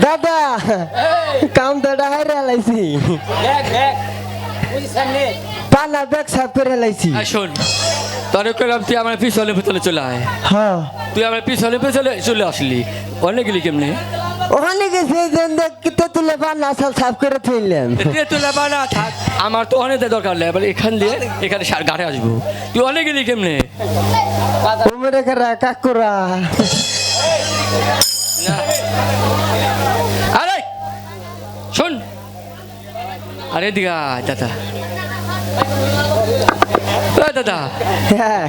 দাদা কাম তো হাইরা লাইছি পানা ব্যাগ সাফ করে লাইছি শোন তোর করলাম তুই আমার পিছনে পিছনে চলে আয়। হ্যাঁ তুই আমার পিছনে পিছনে চলে আসলি অনেক গেলি কেমনে ওখানে গেছে দেখতে তুলে পানা সব সাফ করে ফেললাম তুলে বানা থাক আমার তো অনেক দরকার নেই এবার এখান দিয়ে এখানে ঘাটে আসবো তুই অনেক গেলি কেমনে ওমরে করা কাকুরা না আরে শোন আরে দিঘা দাদা দাদা হ্যাঁ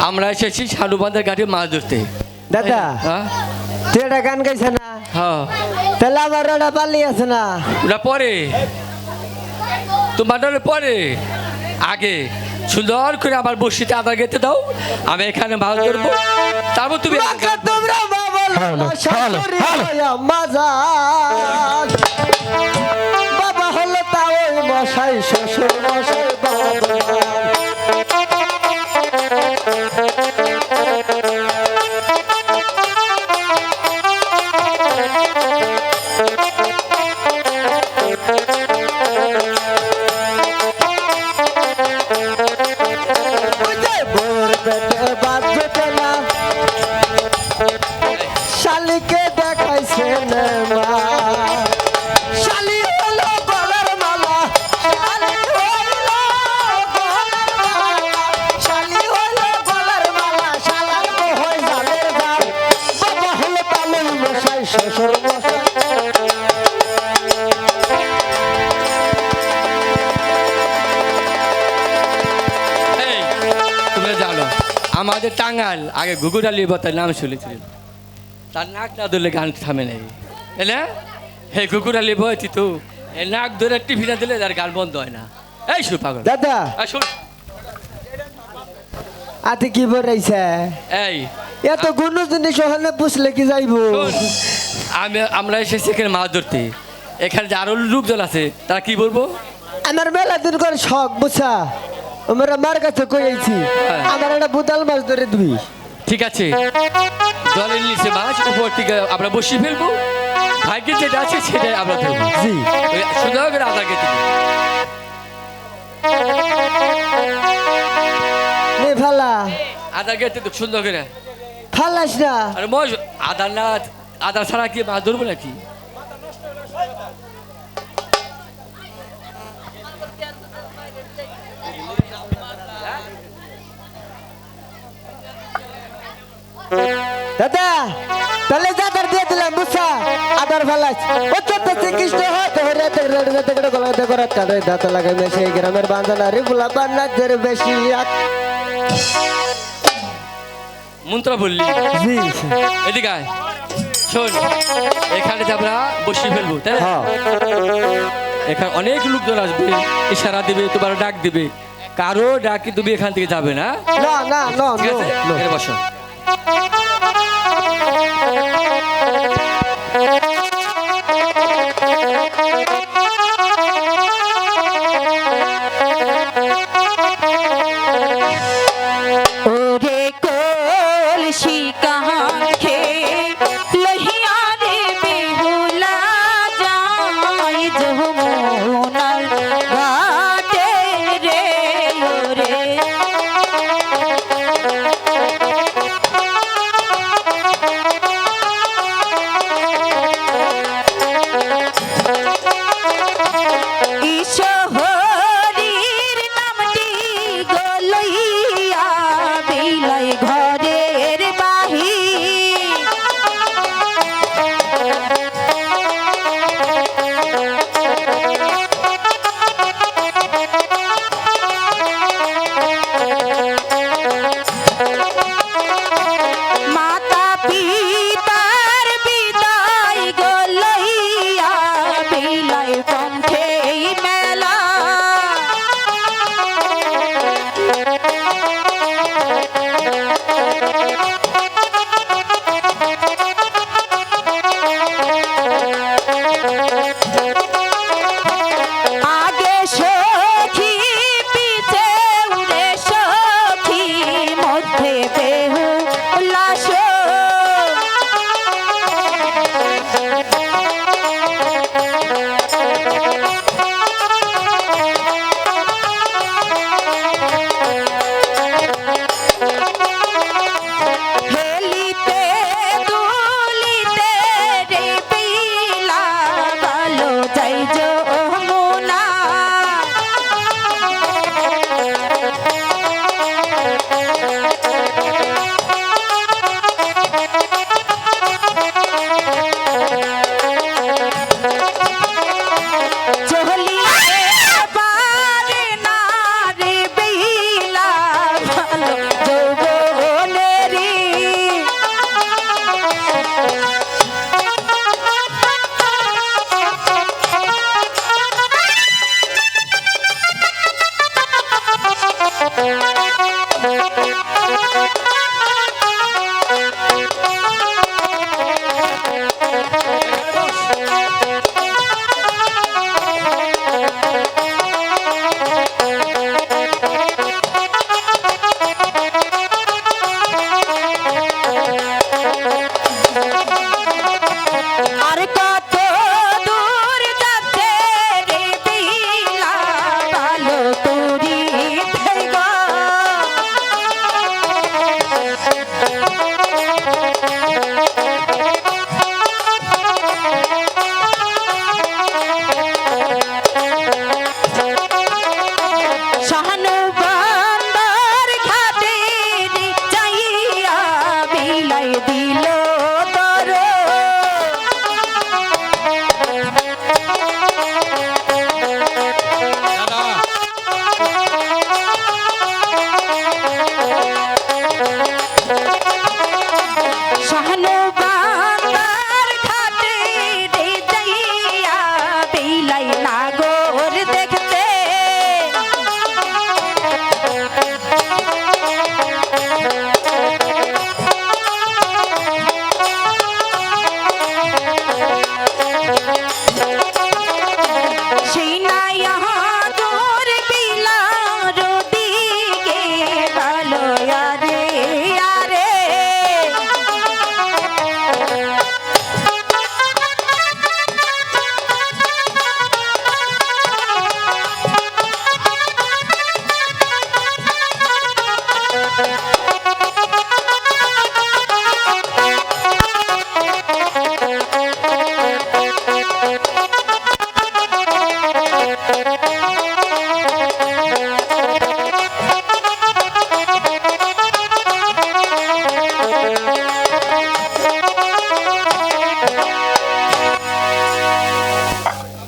আমরা এসেছি শালু বাঁধের ঘাটে মাছ ধরতে দাদা হ্যাঁ তুই এটা গান গাইছে না হ্যাঁ তাহলে আমার ওটা পালি আছে না ওটা পরে তোমার পরে আগে সুন্দর করে আমার বসিতে আদা গেতে দাও আমি এখানে মাছ ধরবো তারপর তুমি তোমরা মজা বাবা হলো তা ওই মশাই শ্বশুর মশাই শালিকে দেখাইছে শালি হলো গলার মালা শালি হলো গলার মালা শালার হয় জালের জাল বাবা হলো তালুই মশাই শ্বশুর মশাই তুমি জানো আমাদের টাঙ্গাল আগে ঘুঘুর আলী তার নাম শুনেছিলেন তার নাক না ধরলে গান থামে নাই এলে হে ঘুঘুর আলী বয়তি তো এই নাক ধরে টিভি না দিলে তার গান বন্ধ হয় না এই শুন পাগল দাদা শুন আতে কি বলাইছে এই এত গুণ জিনিস ওখানে পুষলে কি যাইবো আমরা এসেছি এখানে মাছ ধরতে এখানে যে আরো লোকজন আছে তারা কি বলবো আমার মেলা দিন করে শখ বুঝছা আমরা মার কাছে কইছি আমার একটা বুদাল মাছ ধরে দিবি ঠিক আছে জলের নিচে মাছ উপর থেকে আমরা বসিয়ে ফেলবো ভাগ্যে যেটা আছে সেটাই আমরা ধরবো জি সুন্দর করে আদা গেতে নে ফালা আদা গেতে তো সুন্দর করে ফালাস না আরে মজ আদা না আদা ছাড়া কি মাছ ধরবো নাকি দাদা তাহলে দাদার দিয়ে দিলাম বুঝছা আদার ফালাস ও চোদ্দ শ্রীকৃষ্ণ হতে হরে তেগড়ে গলাতে করে কাঁদে দাঁত লাগাই মেশে গ্রামের বাঁধানা রে বুলা বান্নাদের বেশি মন্ত্র বললি জি এদিকে আয় শোন এখানে যে আমরা বসিয়ে ফেলবো তাই না এখানে অনেক লোকজন আসবে ইশারা দিবে তোমার ডাক দিবে কারো ডাকি তুমি এখান থেকে যাবে না না না না ঠিক আছে এখানে বসো ओरे कोलशी कहाँ खे लहिया रे बेहुला जाय जमुनार घाटे रे ओरे ঈশহরীর নামটি গলইয়া বিলাই ঘরের বাহির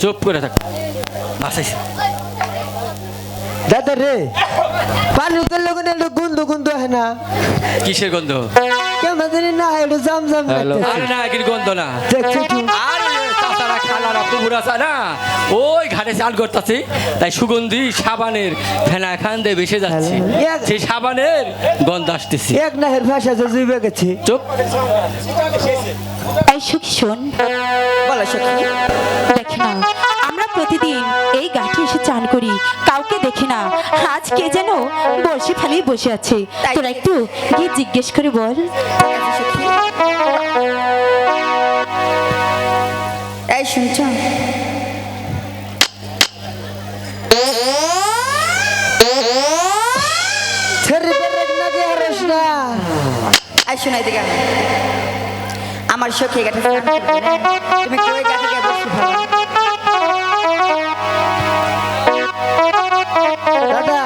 চুপ করে থাক বাসাইছে দাদা রে পানি তেল লোক একটু গুন্দু গুন্দু হয় না কিসের গন্ধ কেমন জানি না একটু জাম জাম আরে না কিন্তু গন্ধ না দেখছি তো। আরে চাচারা খালারা পুকুর আছে না ওই ঘাটে চাল করতেছে তাই সুগন্ধি সাবানের ফেনা খান দিয়ে ভেসে যাচ্ছে এক- সেই সাবানের গন্ধ আসতেছে এক নাহের ভাষা যে জুইবে গেছে চুপ এই সখী শোন, বলো সখী দেখি না আমরা প্রতিদিন এই ঘাটে এসে চান করি, কাউকে দেখি না। আজ কে যেন বর্ষি ফেলেই বসে আছে, তোরা একটু গিয়ে জিজ্ঞেস করে বল। এই শুনছ ছেড়ে বেরেক না গে হারস না এই শোনাই দিকে আমার সখী গাঠে স্নান করবে না। তুমি কই গাঠে গিয়ে বসে ভালো দাদা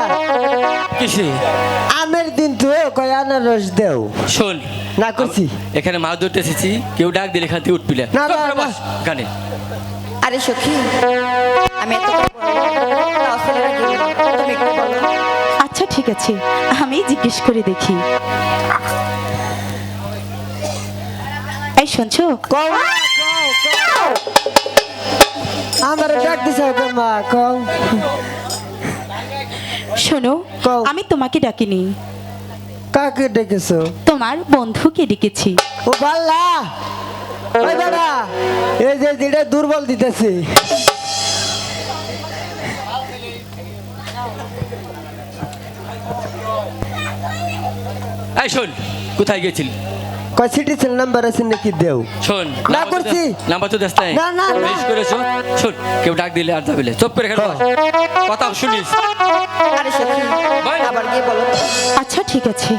কিসে আমের দিন তো কয় আনারস দেও শোন না করছি এখানে মাছ ধরতে এসেছি কেউ ডাক দিলে এখান থেকে উঠবিলে না, না, না। গানে আরে সখী আমি এত করে বলবো, অসলেরা গেল তুমি একটু বলো আচ্ছা ঠিক আছে, আমি জিজ্ঞেস করে দেখি। এই শুনছো, কও না, কও, কও। আমার ডাক দিছে ওকে মা কও শোনো কও। আমি তোমাকে ডাকিনি, কাকে ডেকেছো তোমার বন্ধুকে ডেকেছি। ও বাল্লা ওই দাদা এই যে যেটা দুর্বল দিতেছে এই শোন কোথায় গেছিলি কয় সিটি সেল নাম্বার আছে নাকি দেও শোন না করছি। নাম্বার তো দেশ নাই না, না, না। বেশ করেছো শোন কেউ ডাক দিলে আর যাবিলে চুপ করে এখানে বস। কথা শুনিস আরে সখী বল। আবার গিয়ে বলো আচ্ছা ঠিক আছে।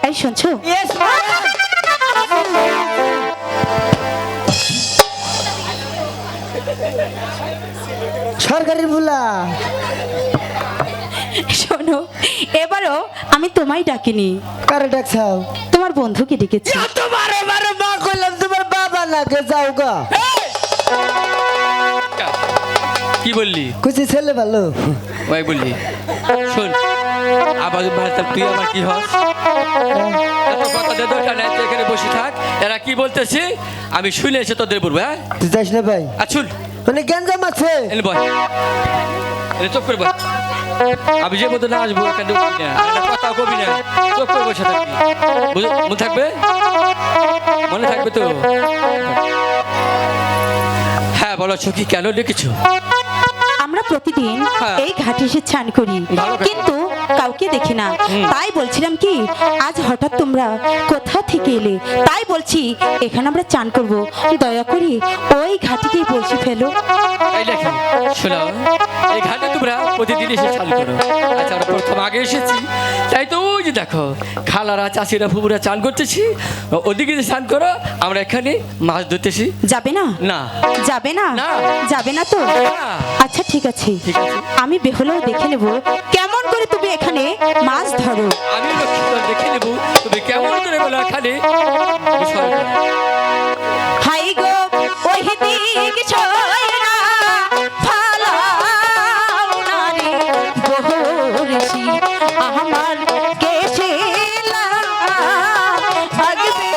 এই শুনছো, ইয়েস সরকারি বুলা শোনো এবারও আমি তোমায় ডাকিনি, কারে ডাকছাও তোমার বন্ধুকে ডেকেছি। তোমার এবারে মা কইলাম তোমার বাবা নাকে যাও গা কি বললি কুচি ছেলে ভালো ওই বললি শোন আবার ভারত তুই আমার কি হস এত কথা দে দরকার নাই তুই এখানে বসে থাক এরা কি বলতেছে আমি শুনে এসে তোদের বলবো হ্যাঁ তুই যাস না ভাই আর শুন মানে গ্যাঞ্জাম আছে এনে বয় এনে চুপ করে বয় আমি যে মতো না আসবো এখানে উঠবি না আর একটা কথা কবি না চুপ করে বসে থাকবি মনে থাকবে মনে থাকবে তো হ্যাঁ বলো সখী কেন ডেকেছো আমরা প্রতিদিন হ্যাঁ। এই ঘাটে এসে চান করি, ভালো কথা। কিন্তু কাউকে দেখি না। তাই বলছিলাম কি আজ হঠাৎ তোমরা কোথা থেকে এলে, তাই বলছি এখানে আমরা চান করব, দয়া করে ওই ঘাটিকেই বসে ফেলো। এই দেখো শোনো এই ঘাটে তোমরা প্রতিদিন এসে চান করো আচ্ছা আমরা প্রথম আগে এসেছি তাই তো ওই যে দেখো খালারা চাষিরা ফুবুরা চান করতেছি ওদিকে যে চান করো আমরা এখানে মাছ ধরতেছি যাবে না? না যাবে না? না। যাবে না তো? না। আচ্ছা ঠিক আছে, ঠিক আছে। আমি বেহলেও দেখে নেব কেমন করে তুমি এখানে মাছ ধরো। আমি লক্ষ্য দেখে নেব তুমি কেমন করে বলো এখানে বিষয়টা। হাই গো ওই দিক ছয়রা ফালাও না রে বহরসি আমার কেশে লাগবে।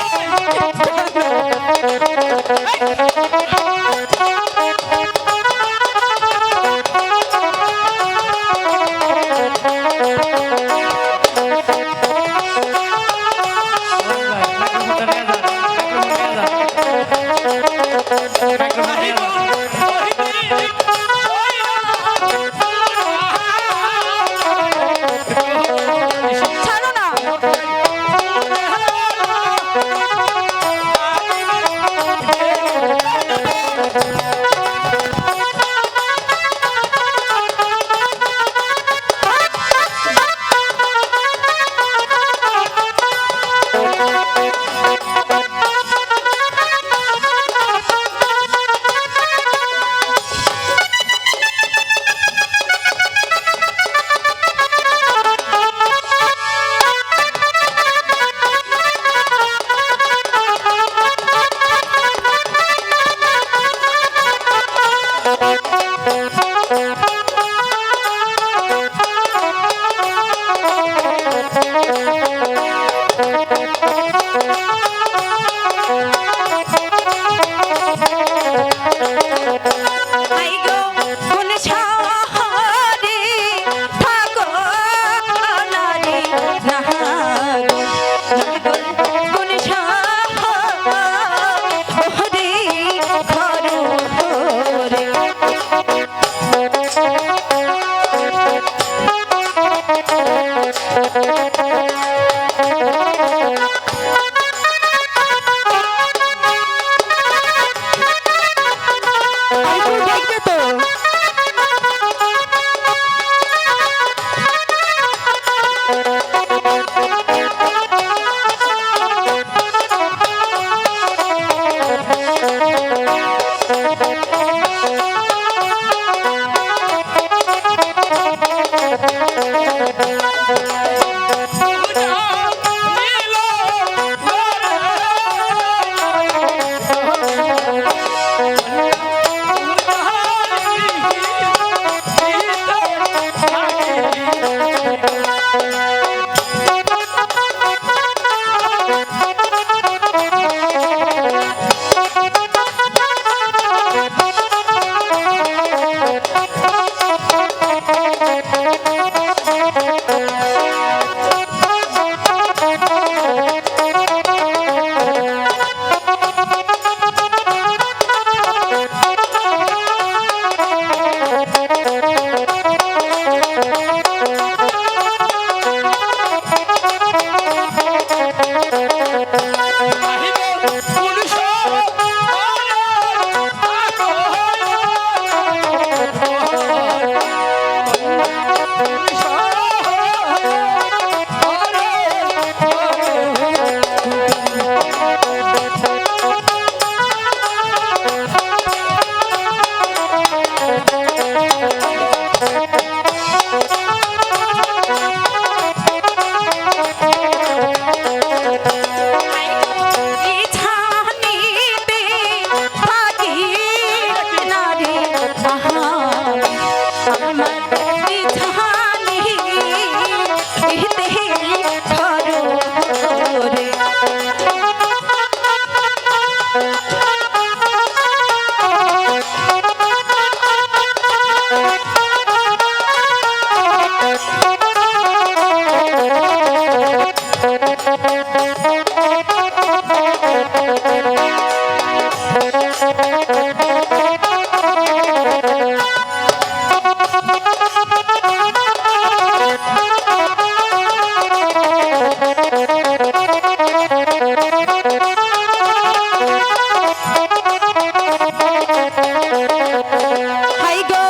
হাই গো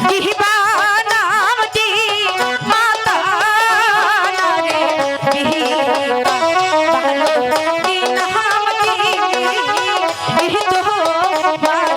বিহিবা নামটি মাতা রে বিহিবা ভালো কি নামটি ইহি তো ভালো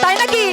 তাই নাকি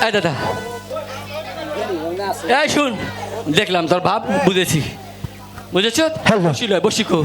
এই দাদা এই শুন, দেখলাম তোর ভাব, বুঝেছি, বুঝেছ? বসি লয়, বসি কো।